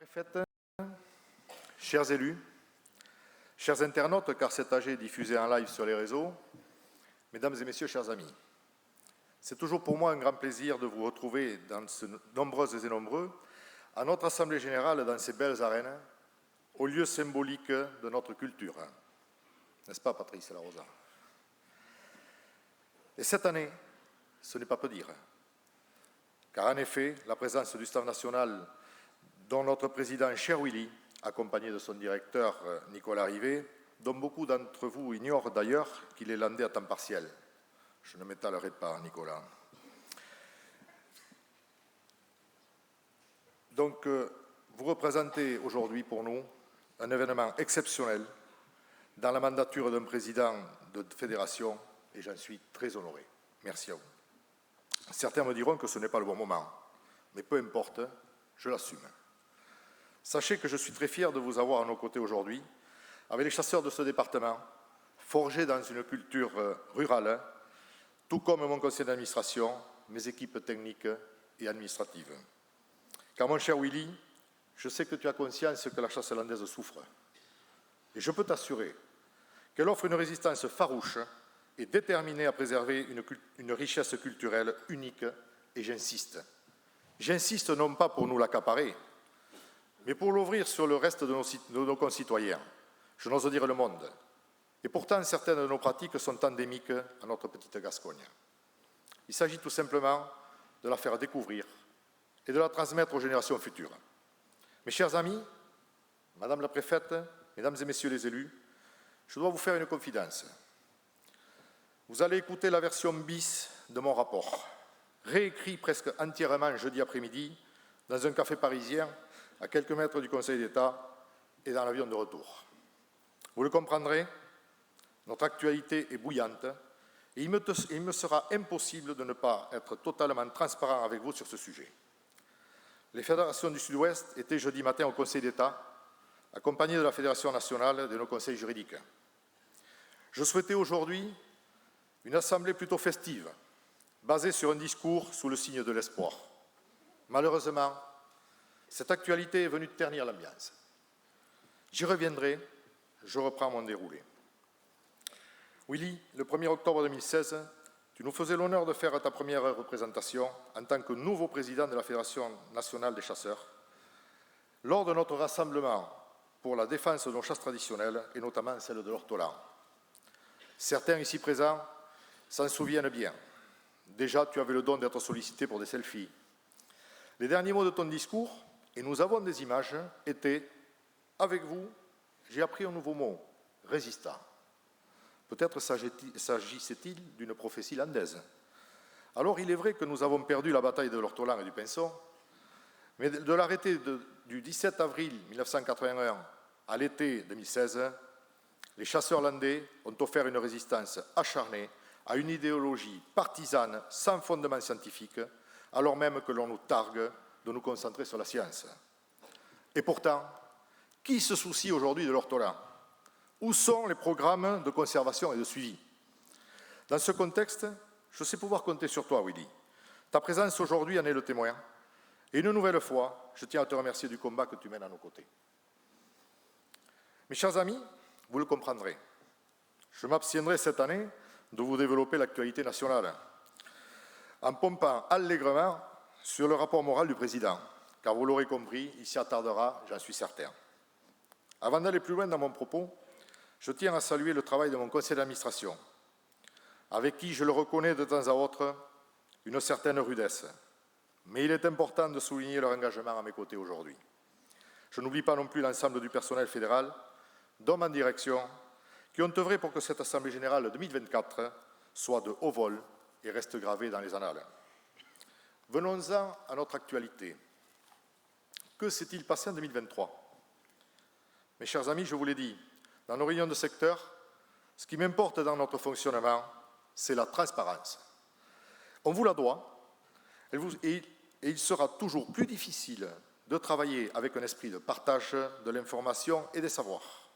Préfète, chers élus, chers internautes, car cet AG est diffusé en live sur les réseaux, mesdames et messieurs, chers amis, c'est toujours pour moi un grand plaisir de vous retrouver nombreuses et nombreux à notre Assemblée Générale dans ces belles arènes, au lieu symbolique de notre culture. N'est-ce pas, Patrice Larosa? Et cette année, ce n'est pas peu dire, car en effet, la présence du staff national dont notre président, cher Willy, accompagné de son directeur Nicolas Rivet, dont beaucoup d'entre vous ignorent d'ailleurs qu'il est landais à temps partiel. Je ne m'étalerai pas, Nicolas. Donc, vous représentez aujourd'hui pour nous un événement exceptionnel dans la mandature d'un président de fédération, et j'en suis très honoré. Merci à vous. Certains me diront que ce n'est pas le bon moment, mais peu importe, je l'assume. Sachez que je suis très fier de vous avoir à nos côtés aujourd'hui, avec les chasseurs de ce département, forgés dans une culture rurale, tout comme mon conseil d'administration, mes équipes techniques et administratives. Car mon cher Willy, je sais que tu as conscience que la chasse landaise souffre. Et je peux t'assurer qu'elle offre une résistance farouche et déterminée à préserver une richesse culturelle unique, et j'insiste. J'insiste non pas pour nous l'accaparer, mais pour l'ouvrir sur le reste de nos concitoyens. Je n'ose dire le monde. Et pourtant, certaines de nos pratiques sont endémiques à notre petite Gascogne. Il s'agit tout simplement de la faire découvrir et de la transmettre aux générations futures. Mes chers amis, Madame la Préfète, Mesdames et Messieurs les élus, je dois vous faire une confidence. Vous allez écouter la version bis de mon rapport, réécrit presque entièrement jeudi après-midi dans un café parisien à quelques mètres du Conseil d'État et dans l'avion de retour. Vous le comprendrez, notre actualité est bouillante et il me sera impossible de ne pas être totalement transparent avec vous sur ce sujet. Les fédérations du Sud-Ouest étaient jeudi matin au Conseil d'État, accompagnées de la Fédération nationale et de nos conseils juridiques. Je souhaitais aujourd'hui une assemblée plutôt festive, basée sur un discours sous le signe de l'espoir. Malheureusement, cette actualité est venue ternir l'ambiance. J'y reviendrai, je reprends mon déroulé. Willy, le 1er octobre 2016, tu nous faisais l'honneur de faire ta première représentation en tant que nouveau président de la Fédération nationale des chasseurs, lors de notre rassemblement pour la défense de nos chasses traditionnelles, et notamment celle de l'ortolan. Certains ici présents s'en souviennent bien. Déjà, tu avais le don d'être sollicité pour des selfies. Les derniers mots de ton discours, et nous avons des images, étaient « Avec vous, j'ai appris un nouveau mot, résistant ». Peut-être s'agissait-il d'une prophétie landaise. Alors, il est vrai que nous avons perdu la bataille de l'ortolan et du pinson, mais de l'arrêté du 17 avril 1981 à l'été 2016, les chasseurs landais ont offert une résistance acharnée à une idéologie partisane sans fondement scientifique, alors même que l'on nous targue de nous concentrer sur la science. Et pourtant, qui se soucie aujourd'hui de l'ortolan? Où sont les programmes de conservation et de suivi? Dans ce contexte, je sais pouvoir compter sur toi, Willy. Ta présence aujourd'hui en est le témoin. Et une nouvelle fois, je tiens à te remercier du combat que tu mènes à nos côtés. Mes chers amis, vous le comprendrez. Je m'abstiendrai cette année de vous développer l'actualité nationale en pompant allègrement sur le rapport moral du président, car vous l'aurez compris, il s'y attardera, j'en suis certain. Avant d'aller plus loin dans mon propos, je tiens à saluer le travail de mon conseil d'administration, avec qui, je le reconnais de temps à autre, une certaine rudesse. Mais il est important de souligner leur engagement à mes côtés aujourd'hui. Je n'oublie pas non plus l'ensemble du personnel fédéral, d'hommes en direction, qui ont œuvré pour que cette Assemblée générale 2024 soit de haut vol et reste gravée dans les annales. Venons-en à notre actualité. Que s'est-il passé en 2023? Mes chers amis, je vous l'ai dit, dans nos réunions de secteur, ce qui m'importe dans notre fonctionnement, c'est la transparence. On vous la doit, et il sera toujours plus difficile de travailler avec un esprit de partage de l'information et des savoirs.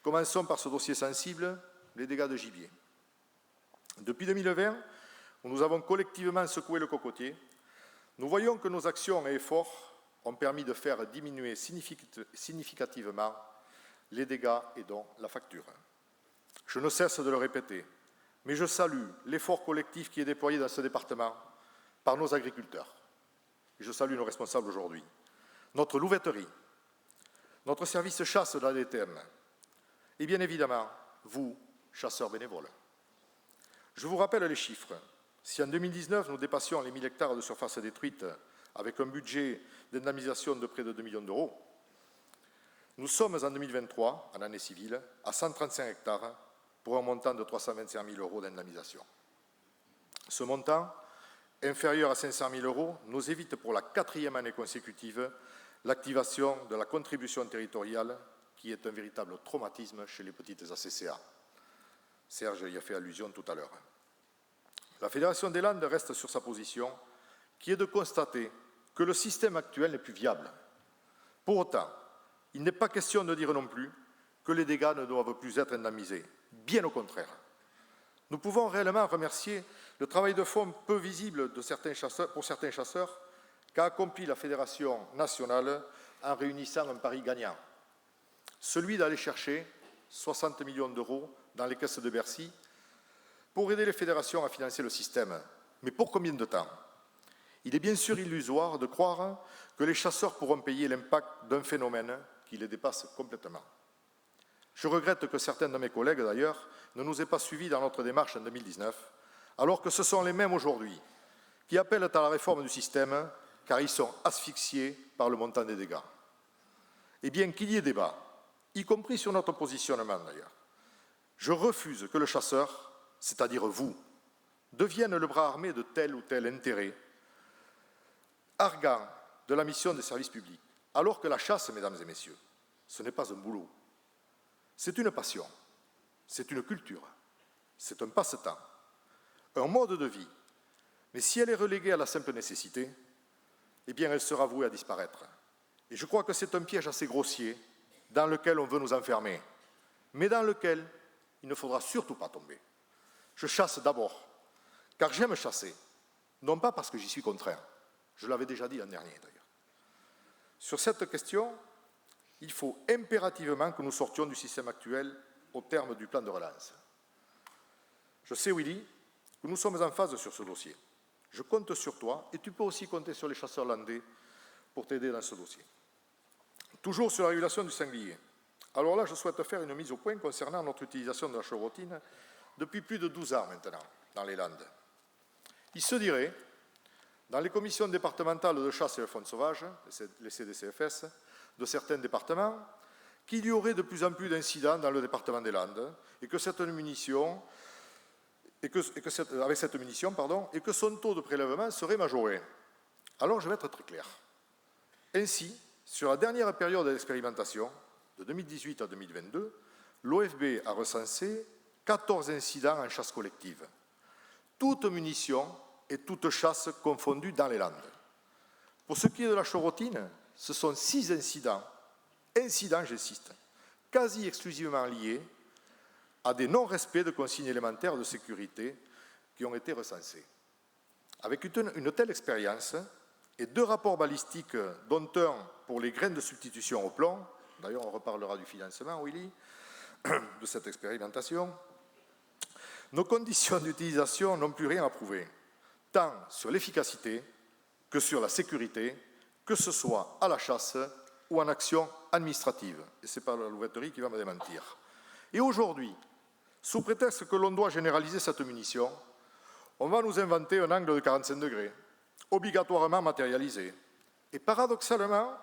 Commençons par ce dossier sensible, les dégâts de gibier. Depuis 2020, où nous avons collectivement secoué le cocotier, nous voyons que nos actions et efforts ont permis de faire diminuer significativement les dégâts et donc la facture. Je ne cesse de le répéter, mais je salue l'effort collectif qui est déployé dans ce département par nos agriculteurs. Et je salue nos responsables aujourd'hui. Notre louveterie, notre service chasse de la DTM, et bien évidemment, vous, chasseurs bénévoles. Je vous rappelle les chiffres. Si en 2019, nous dépassions les 1000 hectares de surface détruite avec un budget d'indemnisation de près de 2 millions d'euros, nous sommes en 2023, en année civile, à 135 hectares pour un montant de 325 000 euros d'indemnisation. Ce montant, inférieur à 500 000 euros, nous évite pour la 4e année consécutive l'activation de la contribution territoriale qui est un véritable traumatisme chez les petites ACCA. Serge y a fait allusion tout à l'heure. La Fédération des Landes reste sur sa position, qui est de constater que le système actuel n'est plus viable. Pour autant, il n'est pas question de dire non plus que les dégâts ne doivent plus être indemnisés. Bien au contraire. Nous pouvons réellement remercier le travail de fond peu visible pour certains chasseurs qu'a accompli la Fédération nationale en réunissant un pari gagnant. Celui d'aller chercher 60 millions d'euros dans les caisses de Bercy pour aider les fédérations à financer le système. Mais pour combien de temps? Il est bien sûr illusoire de croire que les chasseurs pourront payer l'impact d'un phénomène qui les dépasse complètement. Je regrette que certains de mes collègues, d'ailleurs, ne nous aient pas suivis dans notre démarche en 2019, alors que ce sont les mêmes aujourd'hui qui appellent à la réforme du système, car ils sont asphyxiés par le montant des dégâts. Et bien qu'il y ait débat, y compris sur notre positionnement d'ailleurs, je refuse que le chasseur, c'est-à-dire vous, devienne le bras armé de tel ou tel intérêt, arguant de la mission des services publics, alors que la chasse, mesdames et messieurs, ce n'est pas un boulot. C'est une passion, c'est une culture, c'est un passe-temps, un mode de vie. Mais si elle est reléguée à la simple nécessité, eh bien elle sera vouée à disparaître. Et je crois que c'est un piège assez grossier dans lequel on veut nous enfermer, mais dans lequel il ne faudra surtout pas tomber. Je chasse d'abord, car j'aime chasser, non pas parce que j'y suis contraint. Je l'avais déjà dit l'an dernier d'ailleurs. Sur cette question, il faut impérativement que nous sortions du système actuel au terme du plan de relance. Je sais, Willy, que nous sommes en phase sur ce dossier. Je compte sur toi et tu peux aussi compter sur les chasseurs landais pour t'aider dans ce dossier. Toujours sur la régulation du sanglier. Alors là, je souhaite faire une mise au point concernant notre utilisation de la chevrotine depuis plus de 12 ans maintenant dans les Landes. Il se dirait, dans les commissions départementales de chasse et de faune sauvage, les CDCFS, de certains départements, qu'il y aurait de plus en plus d'incidents dans le département des Landes et que cette munition, et que son taux de prélèvement serait majoré. Alors je vais être très clair. Ainsi, sur la dernière période d'expérimentation, de 2018 à 2022, l'OFB a recensé 14 incidents en chasse collective. Toutes munitions et toutes chasses confondues dans les Landes. Pour ce qui est de la chevrotine, ce sont 6 incidents, j'insiste, quasi exclusivement liés à des non-respects de consignes élémentaires de sécurité qui ont été recensés. Avec une telle expérience et 2 rapports balistiques, dont un pour les graines de substitution au plomb, d'ailleurs on reparlera du financement, Willy, de cette expérimentation, nos conditions d'utilisation n'ont plus rien à prouver, tant sur l'efficacité que sur la sécurité, que ce soit à la chasse ou en action administrative. Et ce n'est pas la louveterie qui va me démentir. Et aujourd'hui, sous prétexte que l'on doit généraliser cette munition, on va nous inventer un angle de 45 degrés, obligatoirement matérialisé. Et paradoxalement,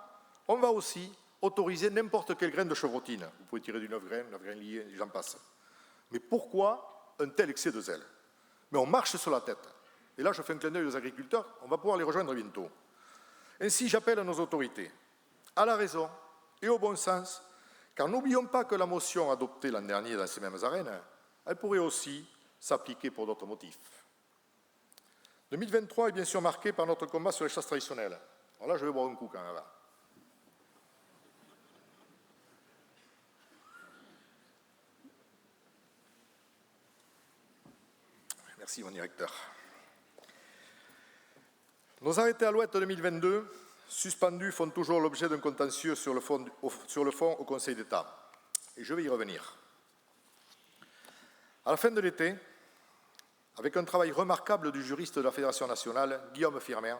on va aussi autoriser n'importe quelle graine de chevrotine. Vous pouvez tirer du 9 graines liées, j'en passe. Mais pourquoi un tel excès de zèle? Mais on marche sur la tête. Et là, je fais un clin d'œil aux agriculteurs, on va pouvoir les rejoindre bientôt. Ainsi, j'appelle à nos autorités à la raison et au bon sens, car n'oublions pas que la motion adoptée l'an dernier dans ces mêmes arènes, elle pourrait aussi s'appliquer pour d'autres motifs. 2023 est bien sûr marqué par notre combat sur les chasses traditionnelles. Alors là, je vais boire un coup quand même. Merci, mon directeur. Nos arrêtés Alouette 2022 suspendus font toujours l'objet d'un contentieux sur le fond au Conseil d'État. Et je vais y revenir. À la fin de l'été, avec un travail remarquable du juriste de la Fédération nationale, Guillaume Firmer,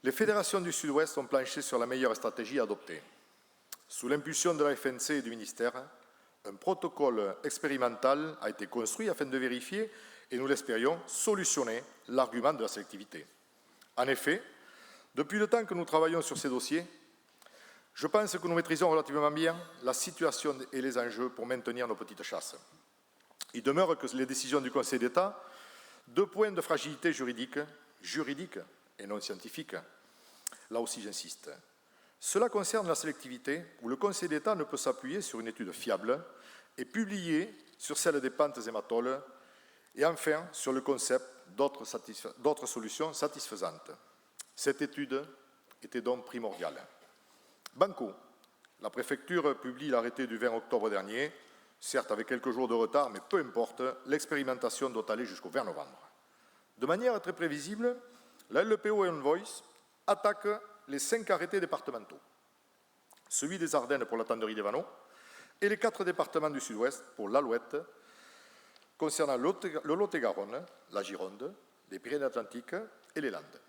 les fédérations du Sud-Ouest ont planché sur la meilleure stratégie à adopter. Sous l'impulsion de la FNC et du ministère, un protocole expérimental a été construit afin de vérifier, et nous l'espérions, solutionner l'argument de la sélectivité. En effet, depuis le temps que nous travaillons sur ces dossiers, je pense que nous maîtrisons relativement bien la situation et les enjeux pour maintenir nos petites chasses. Il demeure que les décisions du Conseil d'État, deux points de fragilité juridique et non scientifique, là aussi j'insiste. Cela concerne la sélectivité, où le Conseil d'État ne peut s'appuyer sur une étude fiable et publiée sur celle des pentes hématoles, et enfin sur le concept d'autres solutions satisfaisantes. Cette étude était donc primordiale. Banco, la préfecture publie l'arrêté du 20 octobre dernier, certes avec quelques jours de retard, mais peu importe, l'expérimentation doit aller jusqu'au 20 novembre. De manière très prévisible, la LPO et Envoice attaquent les 5 arrêtés départementaux, celui des Ardennes pour la tannerie des Vanneaux et les 4 départements du Sud-Ouest pour l'Alouette, concernant le Lot-et-Garonne, la Gironde, les Pyrénées-Atlantiques et les Landes.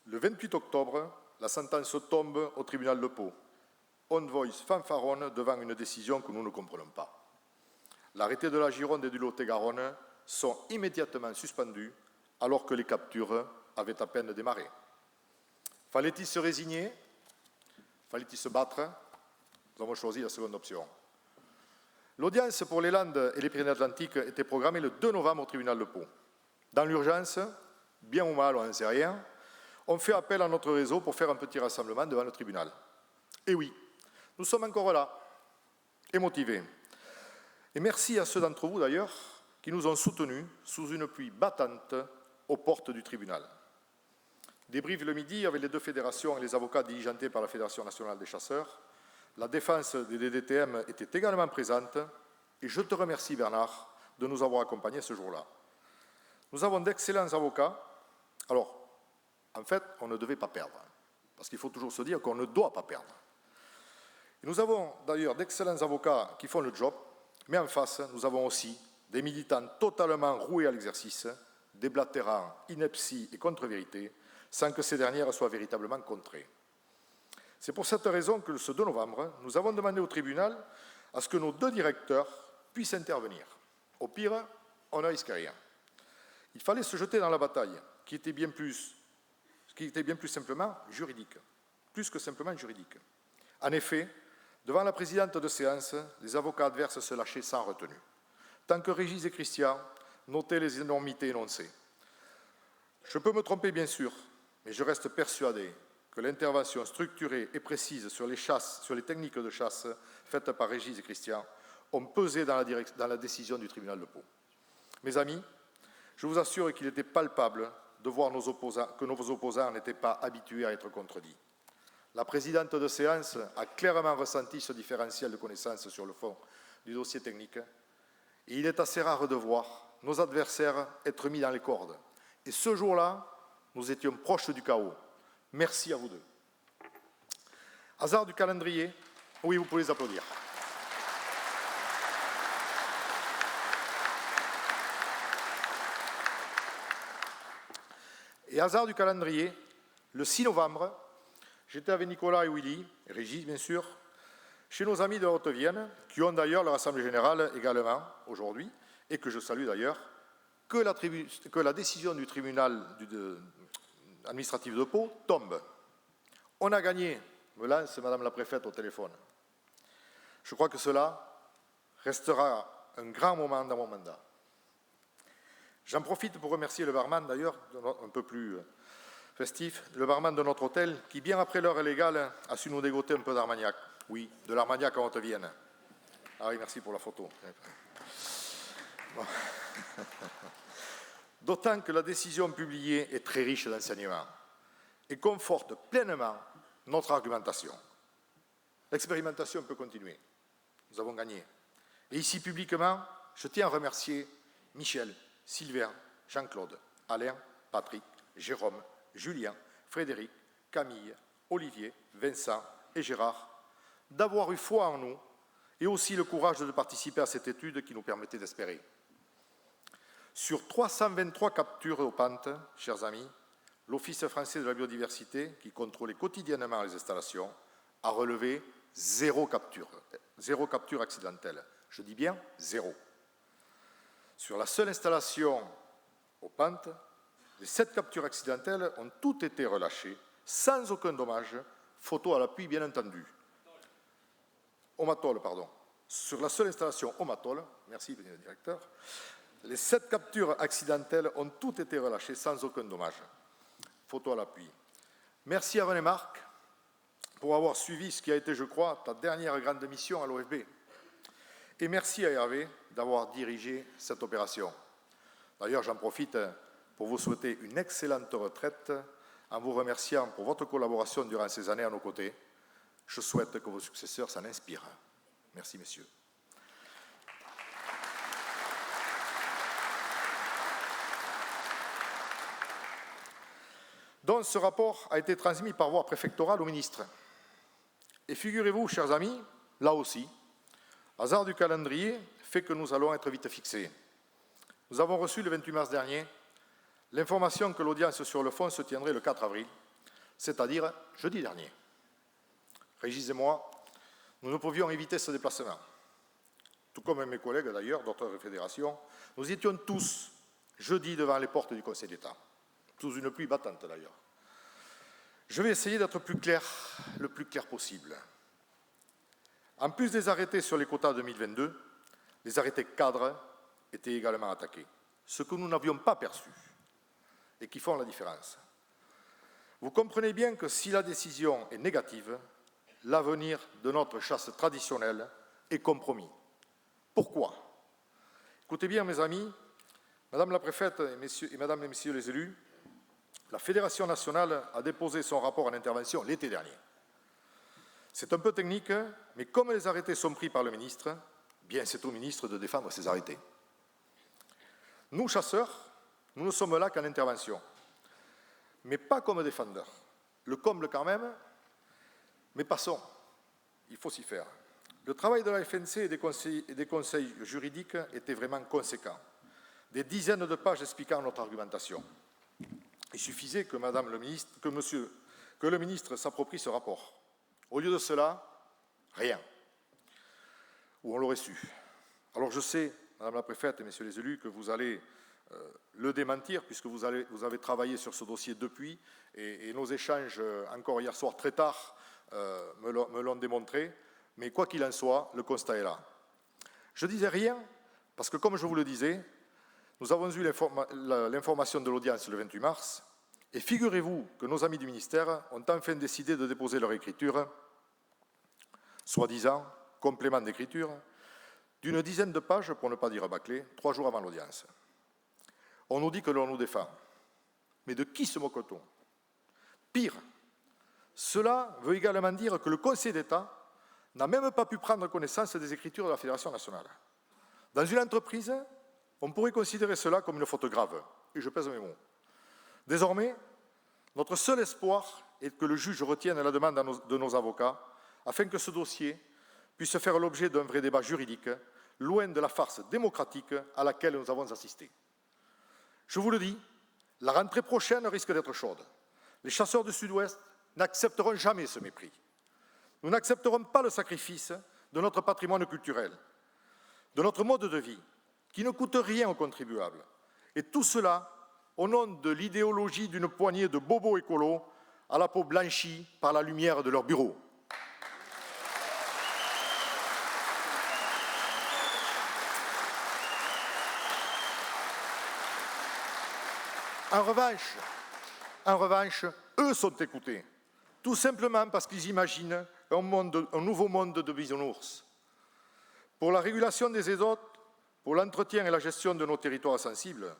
Le 28 octobre, la sentence tombe au tribunal de Pau. Envoice fanfaronne devant une décision que nous ne comprenons pas. L'arrêté de la Gironde et du Lot-et-Garonne sont immédiatement suspendus alors que les captures avaient à peine démarré. Fallait-il se résigner? Fallait-il se battre? Nous avons choisi la seconde option. L'audience pour les Landes et les Pyrénées-Atlantiques était programmée le 2 novembre au tribunal de Pau. Dans l'urgence, bien ou mal, on n'en sait rien, on fait appel à notre réseau pour faire un petit rassemblement devant le tribunal. Et oui, nous sommes encore là, et motivés. Et merci à ceux d'entre vous, d'ailleurs, qui nous ont soutenus sous une pluie battante aux portes du tribunal. Débrief le midi avec les 2 fédérations et les avocats diligentés par la Fédération nationale des chasseurs. La défense des DDTM était également présente, et je te remercie, Bernard, de nous avoir accompagnés ce jour-là. Nous avons d'excellents avocats. Alors, en fait, on ne devait pas perdre, parce qu'il faut toujours se dire qu'on ne doit pas perdre. Et nous avons d'ailleurs d'excellents avocats qui font le job, mais en face, nous avons aussi des militants totalement roués à l'exercice, déblatérant inepties et contre-vérités, sans que ces dernières soient véritablement contrées. C'est pour cette raison que ce 2 novembre, nous avons demandé au tribunal à ce que nos 2 directeurs puissent intervenir. Au pire, on ne risque rien. Il fallait se jeter dans la bataille, qui était bien plus simplement juridique, plus que simplement juridique. En effet, devant la présidente de séance, les avocats adverses se lâchaient sans retenue. Tant que Régis et Christian notaient les énormités énoncées. Je peux me tromper, bien sûr, mais je reste persuadé que l'intervention structurée et précise sur les techniques de chasse faites par Régis et Christian ont pesé dans la décision du tribunal de Pau. Mes amis, je vous assure qu'il était palpable de voir que nos opposants n'étaient pas habitués à être contredits. La présidente de séance a clairement ressenti ce différentiel de connaissances sur le fond du dossier technique, et il est assez rare de voir nos adversaires être mis dans les cordes. Et ce jour-là, nous étions proches du chaos. Merci à vous 2. Hasard du calendrier. Oui, vous pouvez les applaudir. Et hasard du calendrier, le 6 novembre, j'étais avec Nicolas et Willy, et Régis bien sûr, chez nos amis de Haute-Vienne, qui ont d'ailleurs leur assemblée générale également aujourd'hui, et que je salue d'ailleurs, que la décision du tribunal administratif de Pau tombe. On a gagné, me lance Madame la préfète au téléphone. Je crois que cela restera un grand moment dans mon mandat. J'en profite pour remercier le barman, d'ailleurs, un peu plus festif, le barman de notre hôtel, qui, bien après l'heure légale, a su nous dégoter un peu d'Armagnac. Oui, de l'Armagnac en Haute-Vienne. Ah oui, merci pour la photo. Bon. D'autant que la décision publiée est très riche d'enseignements et conforte pleinement notre argumentation. L'expérimentation peut continuer. Nous avons gagné. Et ici, publiquement, je tiens à remercier Michel, Sylvain, Jean-Claude, Alain, Patrick, Jérôme, Julien, Frédéric, Camille, Olivier, Vincent et Gérard d'avoir eu foi en nous et aussi le courage de participer à cette étude qui nous permettait d'espérer. Sur 323 captures aux pentes, chers amis, l'Office français de la biodiversité, qui contrôlait quotidiennement les installations, a relevé 0 capture accidentelle. Je dis bien 0. Sur la seule installation aux pentes, les 7 captures accidentelles ont toutes été relâchées, sans aucun dommage, photo à l'appui bien entendu. Au Matol, pardon. Sur la seule installation au Matol, merci le directeur, les 7 captures accidentelles ont toutes été relâchées sans aucun dommage. Photo à l'appui. Merci à René Marc pour avoir suivi ce qui a été, je crois, ta dernière grande mission à l'OFB. Et merci à Hervé d'avoir dirigé cette opération. D'ailleurs, j'en profite pour vous souhaiter une excellente retraite en vous remerciant pour votre collaboration durant ces années à nos côtés. Je souhaite que vos successeurs s'en inspirent. Merci, messieurs. Donc, ce rapport a été transmis par voie préfectorale au ministre. Et figurez-vous, chers amis, là aussi, hasard du calendrier fait que nous allons être vite fixés. Nous avons reçu le 28 mars dernier l'information que l'audience sur le fond se tiendrait le 4 avril, c'est-à-dire jeudi dernier. Régis et moi, nous ne pouvions éviter ce déplacement. Tout comme mes collègues d'ailleurs, d'autres fédérations, nous étions tous jeudi devant les portes du Conseil d'État. Sous une pluie battante d'ailleurs. Je vais essayer d'être le plus clair possible. En plus des arrêtés sur les quotas 2022, les arrêtés cadres étaient également attaqués, ce que nous n'avions pas perçu et qui font la différence. Vous comprenez bien que si la décision est négative, l'avenir de notre chasse traditionnelle est compromis. Pourquoi? Écoutez bien, mes amis, Madame la préfète et Mesdames et Messieurs les élus, la Fédération nationale a déposé son rapport en intervention l'été dernier. C'est un peu technique, mais comme les arrêtés sont pris par le ministre, bien c'est au ministre de défendre ces arrêtés. Nous, chasseurs, nous ne sommes là qu'en intervention, mais pas comme défendeurs. Le comble quand même, mais passons, il faut s'y faire. Le travail de la FNC et des conseils juridiques était vraiment conséquent. Des dizaines de pages expliquant notre argumentation. Il suffisait que le ministre s'approprie ce rapport. Au lieu de cela, rien. Ou on l'aurait su. Alors je sais, Madame la préfète et Messieurs les élus, que vous allez le démentir, puisque vous avez travaillé sur ce dossier depuis, et nos échanges, encore hier soir très tard, me l'ont démontré. Mais quoi qu'il en soit, le constat est là. Je disais rien, parce que comme je vous le disais, nous avons eu l'information de l'audience le 28 mars, et figurez-vous que nos amis du ministère ont enfin décidé de déposer leur écriture, soi-disant complément d'écriture, d'une dizaine de pages, pour ne pas dire bâclé, 3 jours avant l'audience. On nous dit que l'on nous défend. Mais de qui se moque-t-on? Pire, cela veut également dire que le Conseil d'État n'a même pas pu prendre connaissance des écritures de la Fédération nationale. Dans une entreprise, on pourrait considérer cela comme une faute grave, et je pèse mes mots. Désormais, notre seul espoir est que le juge retienne la demande de nos avocats afin que ce dossier puisse faire l'objet d'un vrai débat juridique, loin de la farce démocratique à laquelle nous avons assisté. Je vous le dis, la rentrée prochaine risque d'être chaude. Les chasseurs du Sud-Ouest n'accepteront jamais ce mépris. Nous n'accepterons pas le sacrifice de notre patrimoine culturel, de notre mode de vie, qui ne coûte rien aux contribuables. Et tout cela au nom de l'idéologie d'une poignée de bobos écolos à la peau blanchie par la lumière de leur bureau. En revanche, eux sont écoutés, tout simplement parce qu'ils imaginent un nouveau monde de bisounours. Pour la régulation des édotes, pour l'entretien et la gestion de nos territoires sensibles,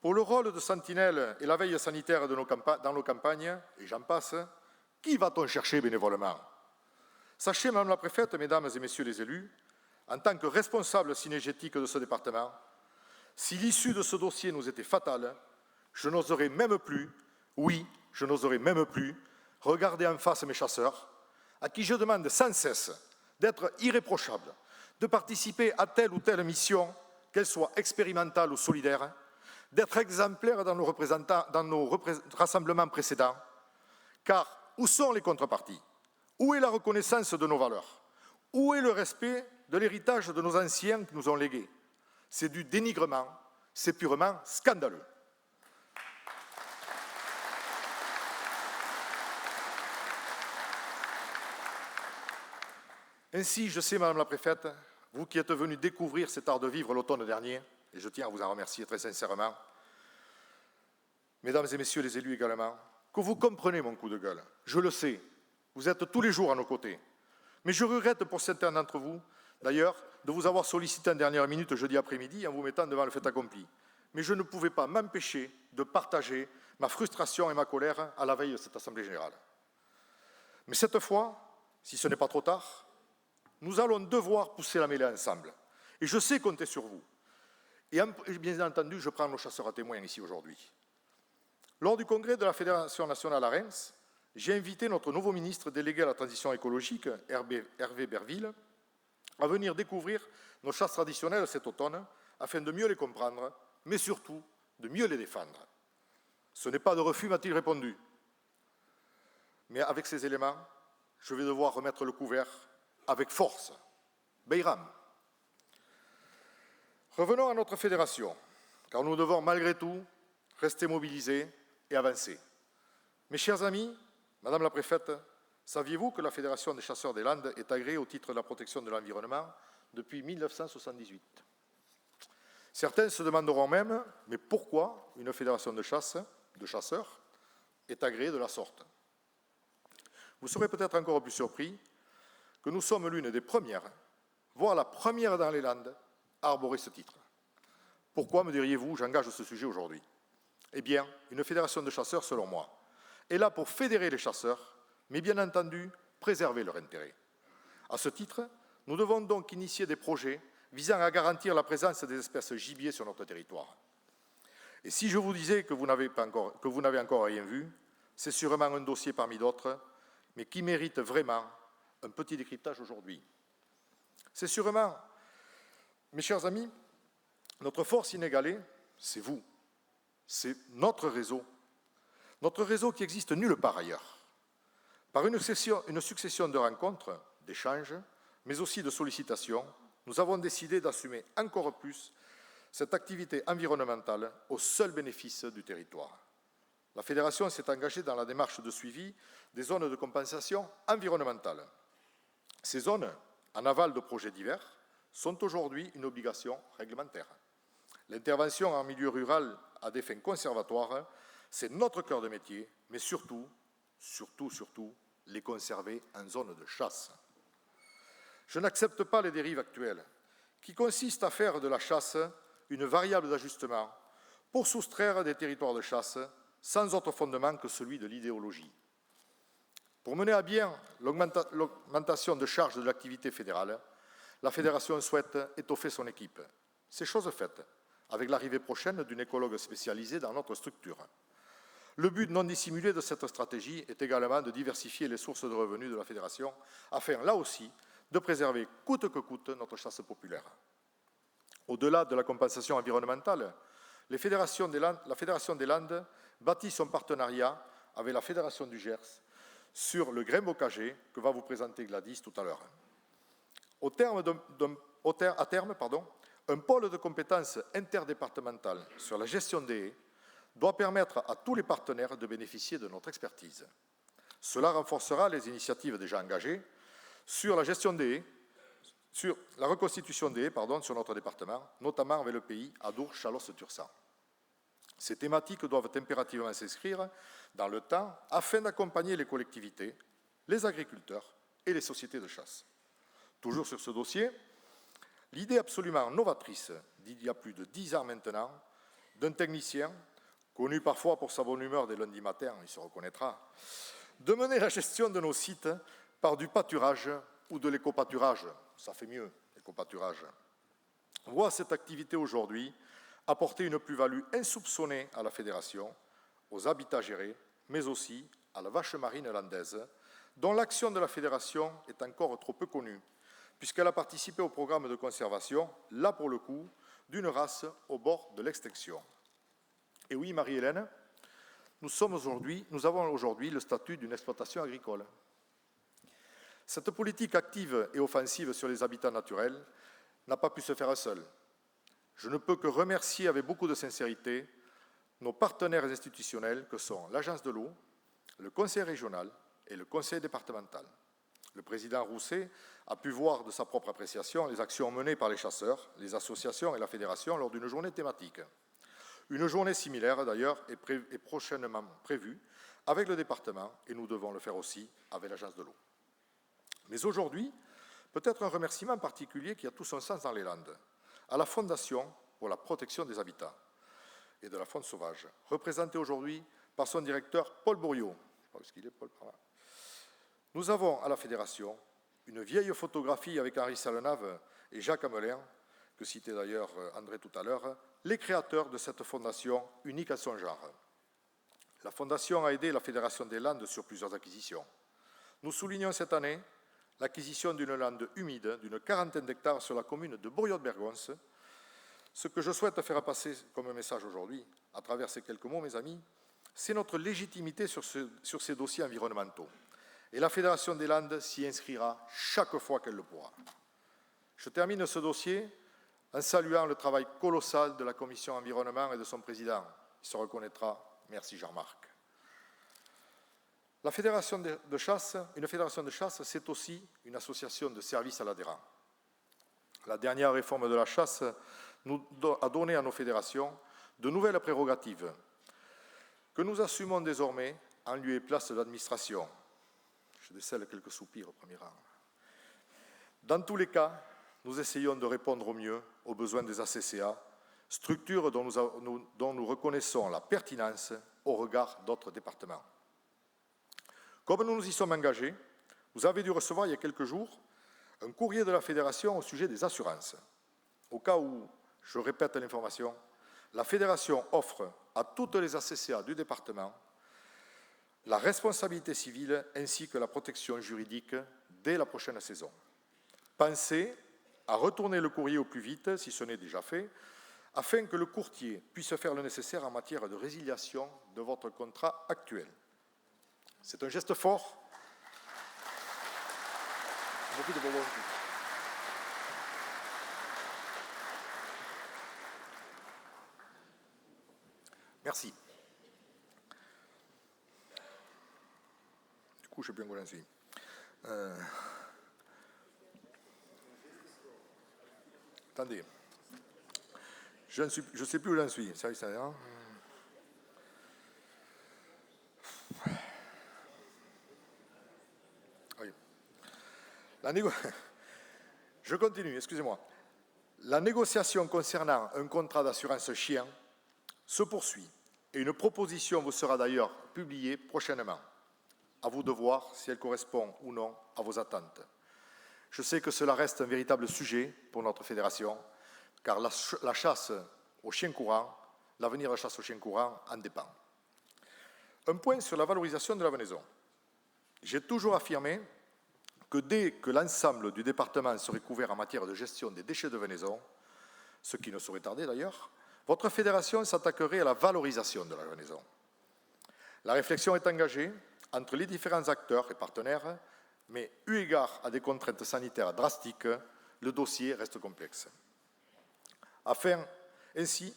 pour le rôle de sentinelle et la veille sanitaire dans nos campagnes, et j'en passe, qui va-t-on chercher bénévolement? Sachez, Madame la préfète, Mesdames et Messieurs les élus, en tant que responsable synergétique de ce département, si l'issue de ce dossier nous était fatale, je n'oserais même plus Regardez en face mes chasseurs, à qui je demande sans cesse d'être irréprochables, de participer à telle ou telle mission, qu'elle soit expérimentale ou solidaire, d'être exemplaires dans nos rassemblements précédents, car où sont les contreparties? Où est la reconnaissance de nos valeurs? Où est le respect de l'héritage de nos anciens qui nous ont légué? C'est du dénigrement, c'est purement scandaleux. Ainsi, je sais, Madame la Préfète, vous qui êtes venue découvrir cet art de vivre l'automne dernier, et je tiens à vous en remercier très sincèrement, Mesdames et Messieurs les élus également, que vous comprenez mon coup de gueule. Je le sais, vous êtes tous les jours à nos côtés. Mais je regrette pour certains d'entre vous, d'ailleurs, de vous avoir sollicité en dernière minute jeudi après-midi en vous mettant devant le fait accompli. Mais je ne pouvais pas m'empêcher de partager ma frustration et ma colère à la veille de cette Assemblée générale. Mais cette fois, si ce n'est pas trop tard, nous allons devoir pousser la mêlée ensemble. Et je sais compter sur vous. Et bien entendu, je prends nos chasseurs à témoin ici aujourd'hui. Lors du congrès de la Fédération nationale à Reims, j'ai invité notre nouveau ministre délégué à la transition écologique, Hervé Berville, à venir découvrir nos chasses traditionnelles cet automne, afin de mieux les comprendre, mais surtout de mieux les défendre. Ce n'est pas de refus, m'a-t-il répondu. Mais avec ces éléments, je vais devoir remettre le couvert avec force. Bayram. Revenons à notre fédération, car nous devons malgré tout rester mobilisés et avancer. Mes chers amis, Madame la Préfète, saviez-vous que la Fédération des chasseurs des Landes est agréée au titre de la protection de l'environnement depuis 1978? Certains se demanderont même, mais pourquoi une fédération de chasse, de chasseurs, est agréée de la sorte? Vous serez peut-être encore plus surpris que nous sommes l'une des premières, voire la première dans les Landes, à arborer ce titre. Pourquoi, me diriez-vous, j'engage ce sujet aujourd'hui? Eh bien, une fédération de chasseurs, selon moi, est là pour fédérer les chasseurs, mais bien entendu, préserver leur intérêt. À ce titre, nous devons donc initier des projets visant à garantir la présence des espèces gibier sur notre territoire. Et si je vous disais que vous n'avez encore rien vu, c'est sûrement un dossier parmi d'autres, mais qui mérite vraiment un petit décryptage aujourd'hui. C'est sûrement, mes chers amis, notre force inégalée, c'est vous. C'est notre réseau qui existe nulle part ailleurs. Par une succession de rencontres, d'échanges, mais aussi de sollicitations, nous avons décidé d'assumer encore plus cette activité environnementale au seul bénéfice du territoire. La Fédération s'est engagée dans la démarche de suivi des zones de compensation environnementale. Ces zones, en aval de projets divers, sont aujourd'hui une obligation réglementaire. L'intervention en milieu rural à des fins conservatoires, c'est notre cœur de métier, mais surtout, les conserver en zone de chasse. Je n'accepte pas les dérives actuelles, qui consistent à faire de la chasse une variable d'ajustement pour soustraire des territoires de chasse sans autre fondement que celui de l'idéologie. Pour mener à bien l'augmentation de charges de l'activité fédérale, la Fédération souhaite étoffer son équipe. C'est chose faite, avec l'arrivée prochaine d'une écologue spécialisée dans notre structure. Le but non dissimulé de cette stratégie est également de diversifier les sources de revenus de la Fédération, afin, là aussi, de préserver coûte que coûte notre chasse populaire. Au-delà de la compensation environnementale, la Fédération des Landes bâtit son partenariat avec la Fédération du Gers sur le grain bocager que va vous présenter Gladys tout à l'heure. À terme, un pôle de compétences interdépartementales sur la gestion des haies doit permettre à tous les partenaires de bénéficier de notre expertise. Cela renforcera les initiatives déjà engagées sur la gestion des haies, sur la reconstitution des haies sur notre département, notamment avec le pays Adour-Chalosse-Tursan. Ces thématiques doivent impérativement s'inscrire dans le temps afin d'accompagner les collectivités, les agriculteurs et les sociétés de chasse. Toujours sur ce dossier, l'idée absolument novatrice d'il y a plus de 10 ans maintenant d'un technicien, connu parfois pour sa bonne humeur des lundis matins, il se reconnaîtra, de mener la gestion de nos sites par du pâturage ou de l'éco-pâturage. Ça fait mieux, l'éco-pâturage. Voit cette activité aujourd'hui apporter une plus-value insoupçonnée à la Fédération, aux habitats gérés, mais aussi à la vache marine landaise, dont l'action de la fédération est encore trop peu connue, puisqu'elle a participé au programme de conservation, là pour le coup, d'une race au bord de l'extinction. Et oui, Marie-Hélène, nous avons aujourd'hui le statut d'une exploitation agricole. Cette politique active et offensive sur les habitats naturels n'a pas pu se faire seule. Je ne peux que remercier avec beaucoup de sincérité nos partenaires institutionnels que sont l'Agence de l'eau, le Conseil régional et le Conseil départemental. Le président Rousset a pu voir de sa propre appréciation les actions menées par les chasseurs, les associations et la fédération lors d'une journée thématique. Une journée similaire, d'ailleurs, est prochainement prévue avec le département et nous devons le faire aussi avec l'Agence de l'eau. Mais aujourd'hui, peut-être un remerciement particulier qui a tout son sens dans les Landes, à la Fondation pour la protection des habitats et de la faune sauvage, représentée aujourd'hui par son directeur Paul Bourriot. Nous avons à la Fédération une vieille photographie avec Henri Sallenave et Jacques Hamelin, que citait d'ailleurs André tout à l'heure, les créateurs de cette fondation unique à son genre. La Fondation a aidé la Fédération des Landes sur plusieurs acquisitions. Nous soulignons cette année l'acquisition d'une lande humide d'une 40aine d'hectares sur la commune de Bourriot-de-Bergonce. Ce que je souhaite faire passer comme message aujourd'hui, à travers ces quelques mots, mes amis, c'est notre légitimité sur ces dossiers environnementaux. Et la Fédération des Landes s'y inscrira chaque fois qu'elle le pourra. Je termine ce dossier en saluant le travail colossal de la Commission environnement et de son président. Il se reconnaîtra. Merci Jean-Marc. La fédération de chasse, une fédération de chasse, c'est aussi une association de services à l'adhérent. La dernière réforme de la chasse a donné à nos fédérations de nouvelles prérogatives que nous assumons désormais en lieu et place de l'administration. Je décèle quelques soupirs au premier rang. Dans tous les cas, nous essayons de répondre au mieux aux besoins des ACCA, structures dont nous reconnaissons la pertinence au regard d'autres départements. Comme nous nous y sommes engagés, vous avez dû recevoir il y a quelques jours un courrier de la Fédération au sujet des assurances. Au cas où, je répète l'information, la Fédération offre à toutes les ACCA du département la responsabilité civile ainsi que la protection juridique dès la prochaine saison. Pensez à retourner le courrier au plus vite, si ce n'est déjà fait, afin que le courtier puisse faire le nécessaire en matière de résiliation de votre contrat actuel. C'est un geste fort. Beaucoup de volonté. Merci. Du coup, je ne sais plus où j'en suis. Attendez. Je ne sais plus où j'en suis. Ça, hein. Oui. Je continue, excusez-moi. La négociation concernant un contrat d'assurance chien se poursuit et une proposition vous sera d'ailleurs publiée prochainement. À vous de voir si elle correspond ou non à vos attentes. Je sais que cela reste un véritable sujet pour notre fédération, car la chasse aux chiens courants, l'avenir de la chasse aux chiens courants en dépend. Un point sur la valorisation de la venaison. J'ai toujours affirmé que dès que l'ensemble du département serait couvert en matière de gestion des déchets de venaison, ce qui ne saurait tarder d'ailleurs, votre fédération s'attaquerait à la valorisation de la venaison. La réflexion est engagée entre les différents acteurs et partenaires, mais eu égard à des contraintes sanitaires drastiques, le dossier reste complexe. Ainsi,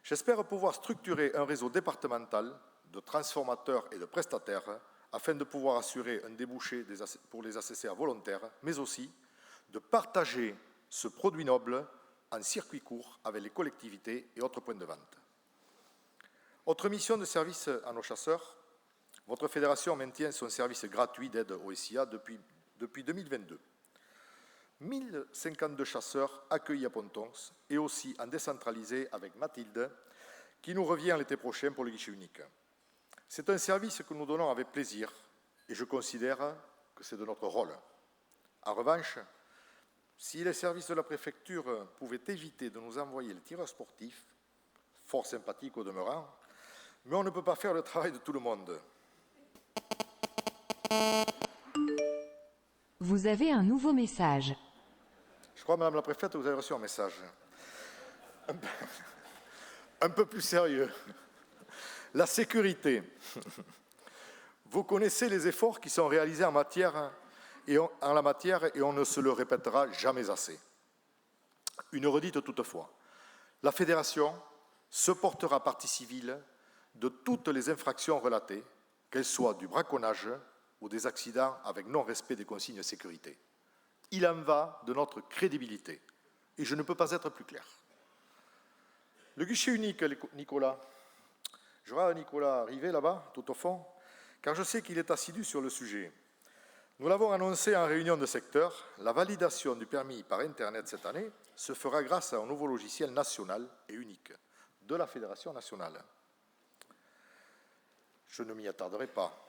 j'espère pouvoir structurer un réseau départemental de transformateurs et de prestataires afin de pouvoir assurer un débouché pour les ACCA volontaires, mais aussi de partager ce produit noble en circuit court avec les collectivités et autres points de vente. Autre mission de service à nos chasseurs, votre fédération maintient son service gratuit d'aide au SIA depuis 2022. 1052 chasseurs accueillis à Pontons et aussi en décentralisé avec Mathilde, qui nous revient l'été prochain pour le guichet unique. C'est un service que nous donnons avec plaisir et je considère que c'est de notre rôle. En revanche, si les services de la préfecture pouvaient éviter de nous envoyer les tireurs sportifs, fort sympathiques au demeurant, mais on ne peut pas faire le travail de tout le monde. Vous avez un nouveau message. Je crois, Madame la Préfète, que vous avez reçu un message. Un peu plus sérieux. La sécurité. Vous connaissez les efforts qui sont réalisés en la matière et on ne se le répétera jamais assez. Une redite toutefois. La Fédération se portera partie civile de toutes les infractions relatées, qu'elles soient du braconnage ou des accidents avec non-respect des consignes de sécurité. Il en va de notre crédibilité. Et je ne peux pas être plus clair. Le guichet unique, Nicolas. Je vois Nicolas arriver là-bas, tout au fond, car je sais qu'il est assidu sur le sujet. Nous l'avons annoncé en réunion de secteur, la validation du permis par Internet cette année se fera grâce à un nouveau logiciel national et unique de la Fédération nationale. Je ne m'y attarderai pas.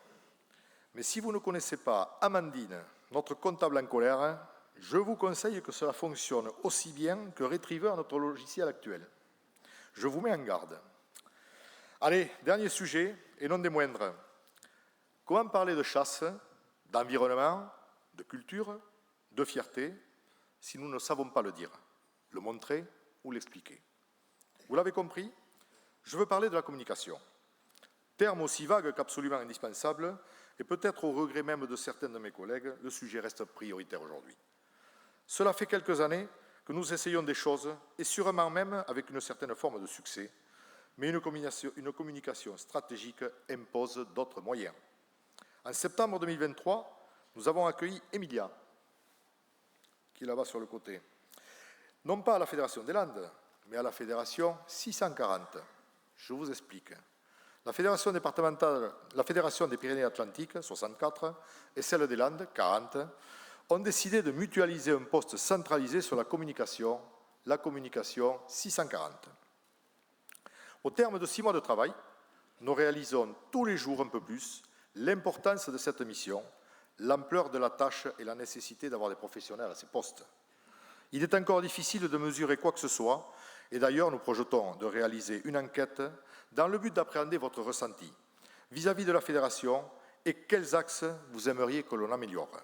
Mais si vous ne connaissez pas Amandine, notre comptable en colère, je vous conseille que cela fonctionne aussi bien que Retriever, notre logiciel actuel. Je vous mets en garde. Allez, dernier sujet, et non des moindres. Comment parler de chasse, d'environnement, de culture, de fierté, si nous ne savons pas le dire, le montrer ou l'expliquer? Vous l'avez compris, je veux parler de la communication. Terme aussi vague qu'absolument indispensable, et peut-être au regret même de certains de mes collègues, le sujet reste prioritaire aujourd'hui. Cela fait quelques années que nous essayons des choses, et sûrement même avec une certaine forme de succès, mais une communication stratégique impose d'autres moyens. En septembre 2023, nous avons accueilli Emilia, qui est là-bas sur le côté, non pas à la Fédération des Landes, mais à la Fédération 640. Je vous explique. La Fédération départementale, la Fédération des Pyrénées-Atlantiques, 64, et celle des Landes, 40, ont décidé de mutualiser un poste centralisé sur la communication 640. Au terme de 6 mois de travail, nous réalisons tous les jours un peu plus l'importance de cette mission, l'ampleur de la tâche et la nécessité d'avoir des professionnels à ces postes. Il est encore difficile de mesurer quoi que ce soit, et d'ailleurs nous projetons de réaliser une enquête dans le but d'appréhender votre ressenti vis-à-vis de la Fédération et quels axes vous aimeriez que l'on améliore.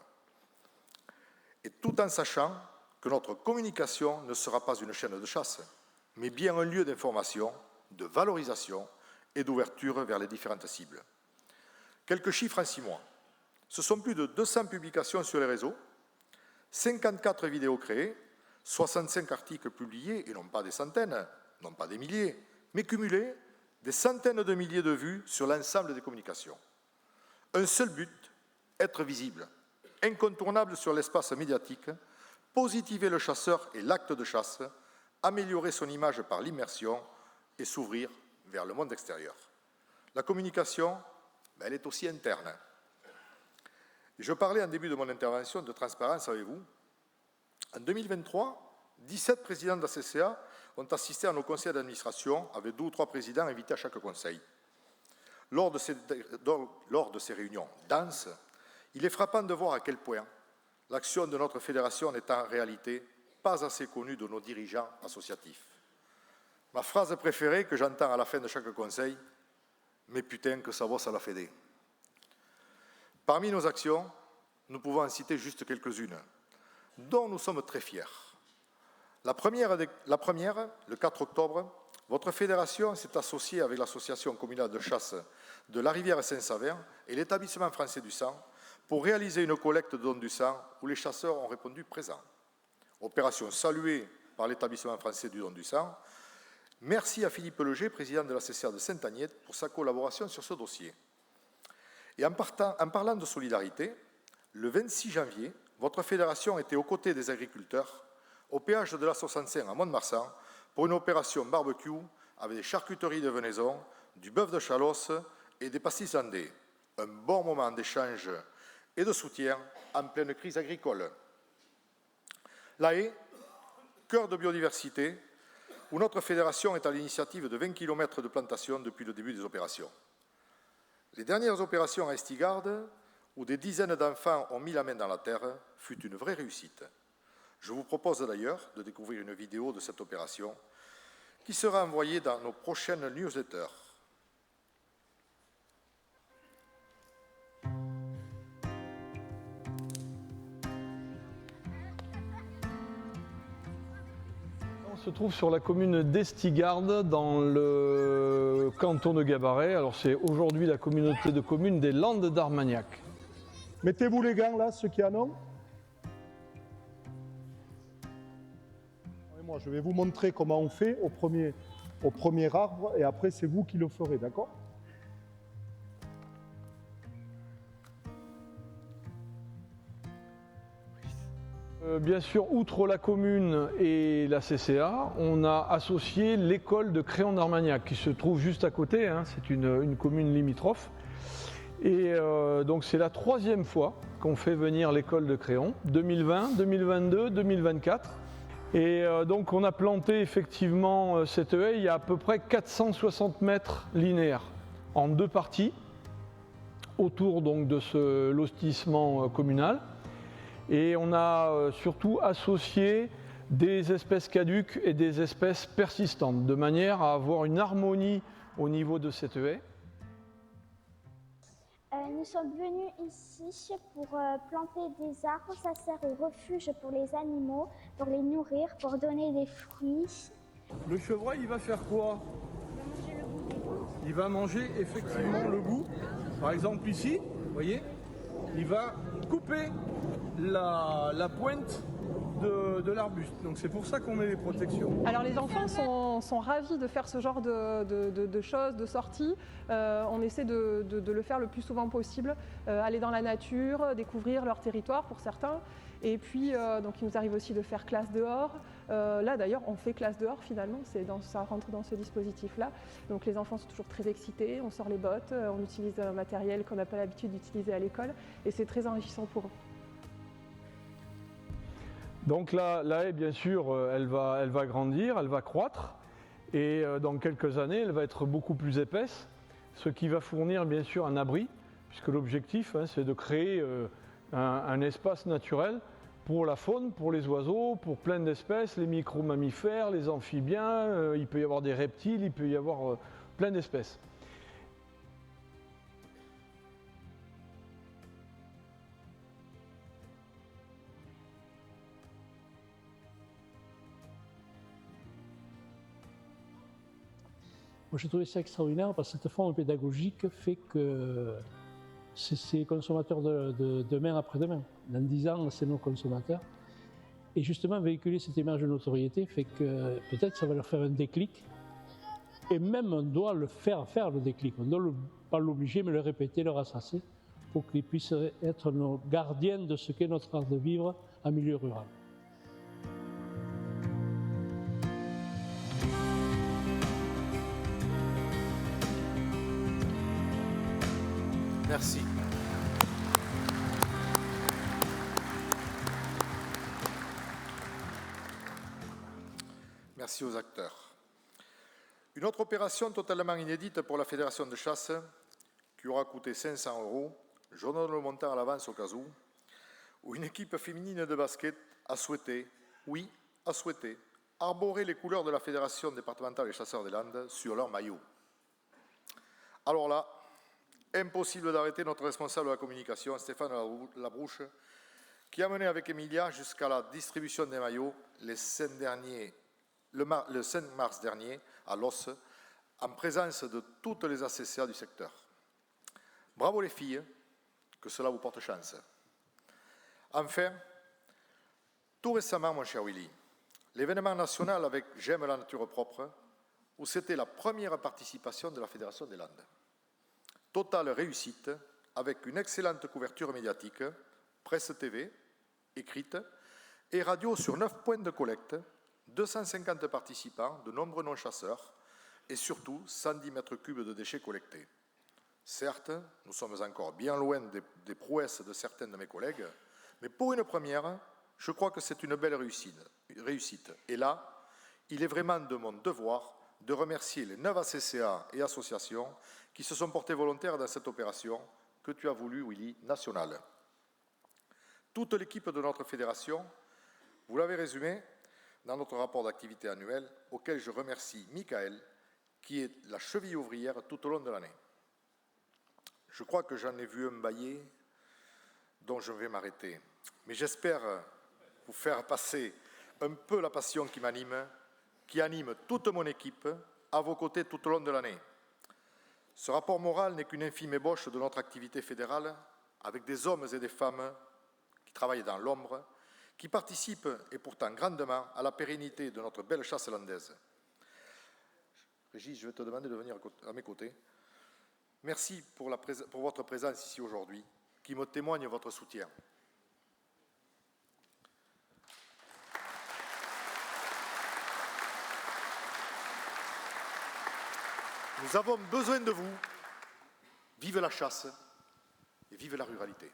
Et tout en sachant que notre communication ne sera pas une chaîne de chasse, mais bien un lieu d'information, de valorisation et d'ouverture vers les différentes cibles. Quelques chiffres en 6 mois. Ce sont plus de 200 publications sur les réseaux, 54 vidéos créées, 65 articles publiés, et non pas des centaines, non pas des milliers, mais cumulés, des centaines de milliers de vues sur l'ensemble des communications. Un seul but, être visible, incontournable sur l'espace médiatique, positiver le chasseur et l'acte de chasse, améliorer son image par l'immersion et s'ouvrir vers le monde extérieur. La communication, elle est aussi interne. Je parlais en début de mon intervention de transparence avec vous. En 2023, 17 présidents de la CCA ont assisté à nos conseils d'administration avec 2 ou 3 présidents invités à chaque conseil. Lors de ces réunions denses, il est frappant de voir à quel point l'action de notre fédération n'est en réalité pas assez connue de nos dirigeants associatifs. Ma phrase préférée que j'entends à la fin de chaque conseil, « Mais putain que ça bosse à la Fédé ». Parmi nos actions, nous pouvons en citer juste quelques-unes, dont nous sommes très fiers. La première, le 4 octobre, votre fédération s'est associée avec l'association communale de chasse de la rivière Saint-Savin et l'établissement français du sang pour réaliser une collecte de dons du sang où les chasseurs ont répondu présents. Opération saluée par l'établissement français du don du sang. Merci à Philippe Leger, président de la CCA de Saint-Agnès, pour sa collaboration sur ce dossier. Et en parlant de solidarité, le 26 janvier, votre fédération était aux côtés des agriculteurs au péage de la 65 à Mont-de-Marsan pour une opération barbecue avec des charcuteries de venaison, du bœuf de Chalosse et des pastis landais. Un bon moment d'échange et de soutien en pleine crise agricole. La Haye, cœur de biodiversité, où notre fédération est à l'initiative de 20 km de plantation depuis le début des opérations. Les dernières opérations à Estigard, où des dizaines d'enfants ont mis la main dans la terre, fut une vraie réussite. Je vous propose d'ailleurs de découvrir une vidéo de cette opération qui sera envoyée dans nos prochaines newsletters. se trouve sur la commune d'Estigarde, dans le canton de Gabaret. Alors c'est aujourd'hui la communauté de communes des Landes d'Armagnac. Mettez-vous les gants là, ceux qui en ont. Et moi, je vais vous montrer comment on fait au premier arbre et après c'est vous qui le ferez, d'accord ? Bien sûr, outre la commune et la CCA, on a associé l'école de Créon d'Armagnac qui se trouve juste à côté, hein, c'est une commune limitrophe. Et donc c'est la 3e fois qu'on fait venir l'école de Créon, 2020, 2022, 2024. Et donc on a planté effectivement cette haie, il y a à peu près 460 mètres linéaires en 2 parties autour donc de ce lotissement communal. Et on a surtout associé des espèces caduques et des espèces persistantes, de manière à avoir une harmonie au niveau de cette haie. Nous sommes venus ici pour planter des arbres. Ça sert au refuge pour les animaux, pour les nourrir, pour donner des fruits. Le chevreuil, il va faire quoi? Il va manger effectivement le bout. Par exemple ici, vous voyez, il va couper la pointe de l'arbuste. Donc c'est pour ça qu'on met les protections. Alors les enfants sont ravis de faire ce genre de choses, de sorties. On essaie de le faire le plus souvent possible, aller dans la nature, découvrir leur territoire pour certains. Et puis donc il nous arrive aussi de faire classe dehors. Là d'ailleurs on fait classe dehors finalement, ça rentre dans ce dispositif-là. Donc les enfants sont toujours très excités, on sort les bottes, on utilise un matériel qu'on n'a pas l'habitude d'utiliser à l'école et c'est très enrichissant pour eux. Donc la haie, bien sûr, elle va grandir, elle va croître et dans quelques années, elle va être beaucoup plus épaisse, ce qui va fournir bien sûr un abri, puisque l'objectif, hein, c'est de créer un espace naturel pour la faune, pour les oiseaux, pour plein d'espèces, les micro-mammifères, les amphibiens, il peut y avoir des reptiles, il peut y avoir plein d'espèces. Moi, j'ai trouvé ça extraordinaire parce que cette forme pédagogique fait que c'est les consommateurs de demain après-demain. Dans 10 ans, c'est nos consommateurs. Et justement, véhiculer cette image de notoriété fait que peut-être ça va leur faire un déclic. Et même, on doit le faire le déclic. On ne doit pas l'obliger, mais le répéter, le rassasier, pour qu'ils puissent être nos gardiens de ce qu'est notre art de vivre en milieu rural. Merci. Merci aux acteurs. Une autre opération totalement inédite pour la Fédération de chasse, qui aura coûté 500 €, je donne le montant à l'avance au cas où une équipe féminine de basket a souhaité, arborer les couleurs de la Fédération départementale des chasseurs des Landes sur leur maillot. Alors là, impossible d'arrêter notre responsable de la communication, Stéphane Labrouche, qui a mené avec Emilia jusqu'à la distribution des maillots le 5 mars dernier à Los, en présence de toutes les ACCA du secteur. Bravo les filles, que cela vous porte chance. Enfin, tout récemment, mon cher Willy, l'événement national avec J'aime la nature propre, où c'était la première participation de la Fédération des Landes. Totale réussite, avec une excellente couverture médiatique, presse TV, écrite, et radio sur 9 points de collecte, 250 participants, de nombreux non-chasseurs, et surtout 110 mètres cubes de déchets collectés. Certes, nous sommes encore bien loin des prouesses de certains de mes collègues, mais pour une première, je crois que c'est une belle réussite. Et là, il est vraiment de mon devoir de remercier les 9 ACCA et associations qui se sont portés volontaires dans cette opération que tu as voulu, Willy, nationale. Toute l'équipe de notre fédération, vous l'avez résumé dans notre rapport d'activité annuel, auquel je remercie Michael, qui est la cheville ouvrière tout au long de l'année. Je crois que j'en ai vu un baillet dont je vais m'arrêter, mais j'espère vous faire passer un peu la passion qui m'anime qui anime toute mon équipe à vos côtés tout au long de l'année. Ce rapport moral n'est qu'une infime ébauche de notre activité fédérale, avec des hommes et des femmes qui travaillent dans l'ombre, qui participent, et pourtant grandement, à la pérennité de notre belle chasse landaise. Régis, je vais te demander de venir à mes côtés. Merci pour votre présence ici aujourd'hui, qui me témoigne votre soutien. Nous avons besoin de vous. Vive la chasse et vive la ruralité.